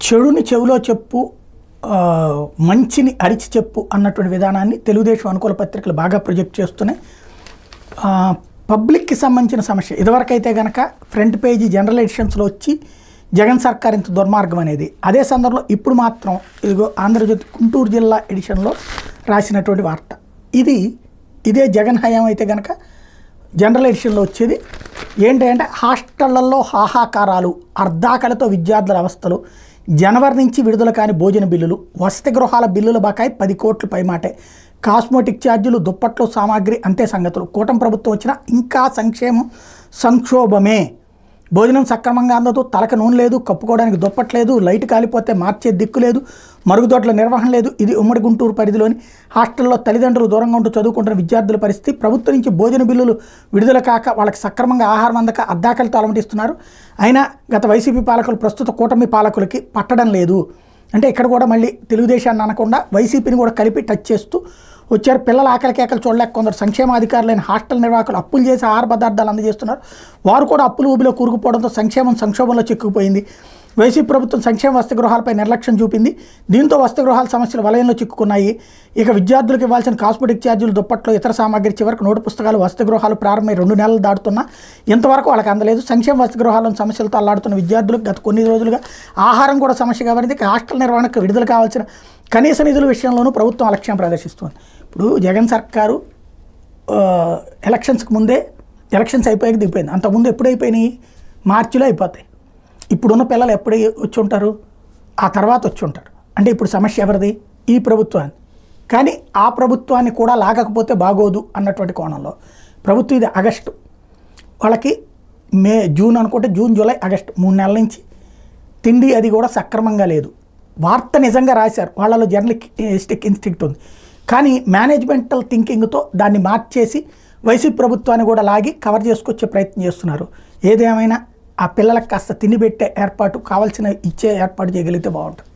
చెడుని చెవిలో చెప్పు, మంచిని అరిచి చెప్పు అన్నటువంటి విధానాన్ని తెలుగుదేశం అనుకూల పత్రికలు బాగా ప్రొజెక్ట్ చేస్తున్నాయి. పబ్లిక్కి సంబంధించిన సమస్య ఇదివరకైతే కనుక ఫ్రంట్ పేజీ జనరల్ ఎడిషన్స్లో వచ్చి జగన్ సర్కార్ ఇంత దుర్మార్గం అనేది, అదే సందర్భంలో ఇప్పుడు మాత్రం ఇదిగో ఆంధ్రజ్యోతి గుంటూరు జిల్లా ఎడిషన్లో రాసినటువంటి వార్త. ఇదే జగన్ హయాం అయితే కనుక జనరల్ ఎడిషన్లో వచ్చేది ఏంటంటే హాస్టళ్లలో హాహాకారాలు, అర్ధాకలతో విద్యార్థుల అవస్థలు, జనవరి నుంచి విడుదల కాని భోజన బిల్లులు, వసతి గృహాల బిల్లుల బకాయి 10 కోట్ల పైమాటే, కాస్మోటిక్ ఛార్జీలు, దుప్పట్లు, సామాగ్రి అంతే సంగతులు. కూటమి ప్రభుత్వం వచ్చినా ఇంకా సంక్షోభమే. భోజనం సక్రమంగా అందదు, తలకు నూనె లేదు, కప్పుకోవడానికి దుప్పట్లేదు, లైట్ కాలిపోతే మార్చే దిక్కు లేదు, మరుగుదొడ్ల నిర్వహణ లేదు. ఇది ఉమ్మడి గుంటూరు పరిధిలోని హాస్టల్లో తల్లిదండ్రులు దూరంగా ఉంటూ చదువుకుంటున్న విద్యార్థుల పరిస్థితి. ప్రభుత్వం నుంచి భోజన బిల్లులు విడుదల కాక వాళ్ళకి సక్రమంగా ఆహారం అందక అద్దాకలతో అలమటిస్తున్నారు. అయినా గత వైసీపీ పాలకులు ప్రస్తుత కూటమి పాలకులకి పట్టడం లేదు. అంటే ఇక్కడ కూడా మళ్ళీ తెలుగుదేశాన్ని అనకుండా వైసీపీని కూడా కలిపి టచ్ చేస్తూ వచ్చారు. పిల్లల ఆకలి కేకలు చూడలేక కొందరు సంక్షేమాధికారులైన హాస్టల్ నిర్వాహకులు అప్పులు చేసి ఆహార పదార్థాలు అందజేస్తున్నారు. వారు కూడా అప్పులు ఊబిలో కూరుకుపోవడంతో సంక్షోభంలో చిక్కుకుపోయింది. వైసీపీ ప్రభుత్వం సంక్షేమ వసతి గృహాలపై నిర్లక్ష్యం చూపింది. దీంతో వసతి గృహాల సమస్యలు వలయంలో చిక్కుకున్నాయి. ఇక విద్యార్థులకు ఇవ్వాల్సిన కాస్మెటిక్ ఛార్జీలు, దుప్పట్లు, ఇతర సామాగ్రి, చివరికి నోటు పుస్తకాలు, వసతి గృహాలు ప్రారంభమై 2 నెలలు దాటుతున్నా ఇంతవరకు వాళ్ళకి అందలేదు. సంక్షేమ వసతి గృహాలను సమస్యలతో అల్లాడుతున్న విద్యార్థులకు గత కొన్ని రోజులుగా ఆహారం కూడా సమస్యగా మారింది. హాస్టల్ నిర్వహణకు విడుదల కావాల్సిన కనీస నిధుల విషయంలోనూ ప్రభుత్వం అలక్ష్యం ప్రదర్శిస్తుంది. ఇప్పుడు జగన్ సర్కారు ఎలక్షన్స్కి ముందే ఎలక్షన్స్ అయిపోయాక దిగిపోయింది. అంతకుముందు ఎప్పుడు అయిపోయినాయి? మార్చిలో అయిపోతాయి. ఇప్పుడున్న పిల్లలు ఎప్పుడు వచ్చి ఉంటారు? ఆ తర్వాత వచ్చి ఉంటారు. అంటే ఇప్పుడు సమస్య ఎవరిది? ఈ ప్రభుత్వాన్ని. కానీ ఆ ప్రభుత్వాన్ని కూడా లాగకపోతే బాగోదు అన్నటువంటి కోణంలో ప్రభుత్వం ఇది ఆగస్టు, వాళ్ళకి జూన్ అనుకుంటే జూన్, జూలై, ఆగస్టు 3 నెలల నుంచి తిండి అది కూడా సక్రమంగా లేదు. వార్త నిజంగా రాశారు, వాళ్ళలో జర్నలిస్టిక్ ఇన్స్టింక్ట్ ఉంది. కానీ మేనేజ్మెంటల్ థింకింగ్తో దాన్ని మార్చేసి వైసీపీ ప్రభుత్వాన్ని కూడా లాగి కవర్ చేసుకొచ్చే ప్రయత్నం చేస్తున్నారు. ఏదేమైనా ఆ పిల్లలకు కాస్త తిండి పెట్టే ఏర్పాటు, కావాల్సిన ఇచ్చే ఏర్పాటు చేయగలిగితే బాగుంటుంది.